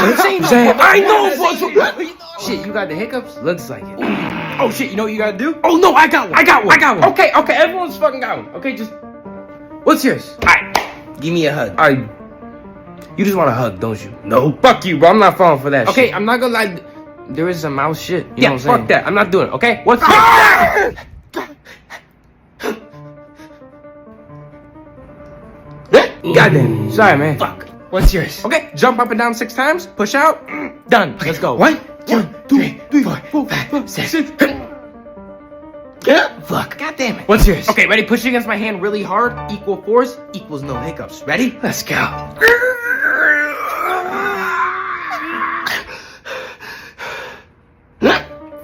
I know, bro. Shit, you got the hiccups? Looks like it. Oh shit, you know what you gotta do? Oh no, I got one. Okay, everyone's fucking got one. Okay, just what's yours? Alright, give me a hug. Alright. You just want a hug, don't you? No, fuck you, bro. I'm not falling for that shit. Okay, I'm not gonna lie. There is some mouse shit. You know what I'm saying? Fuck that. I'm not doing it, okay? What's yours? Goddamn. Sorry, man. Fuck. What's yours? Okay, jump up and down 6 times, push out, done. Let's go. What? 1, 2, 3, 4, 5, 6. Fuck. God damn it. What's yours? Okay, ready? Push against my hand really hard. Equal force equals no hiccups. Ready? Let's go.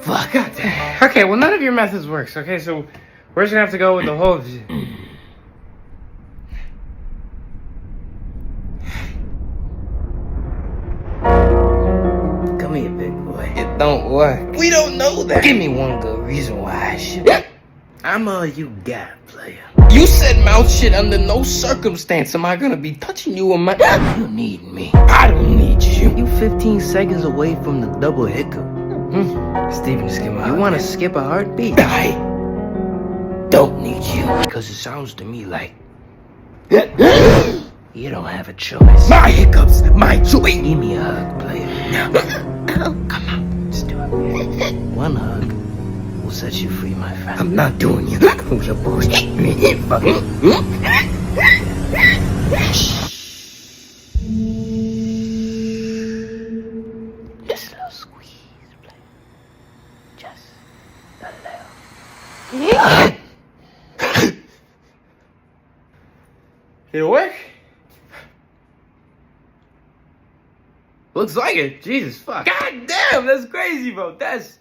Fuck. God damn it. Okay, well, none of your methods works. Okay, so we're just gonna have to go with the whole. Come here, big boy. It don't work. We don't know that. Give me one good reason why I should. I'm all you got, player. You said mouth shit. Under no circumstance am I gonna be touching you in my. You need me. I don't need you. You 15 seconds away from the double hiccup. Steven, skip my You want to skip a heartbeat? I don't need you. Because it sounds to me like you don't have a choice. My hiccups, my choice. Give me a hug, player. Come on, let's do it. One hug will set you free, my friend. I'm not doing you. Who's supposed to be fucking? Just a little squeeze, player. Just a little. Did it work? Looks like it. Jesus fuck. God damn, that's crazy, bro. That's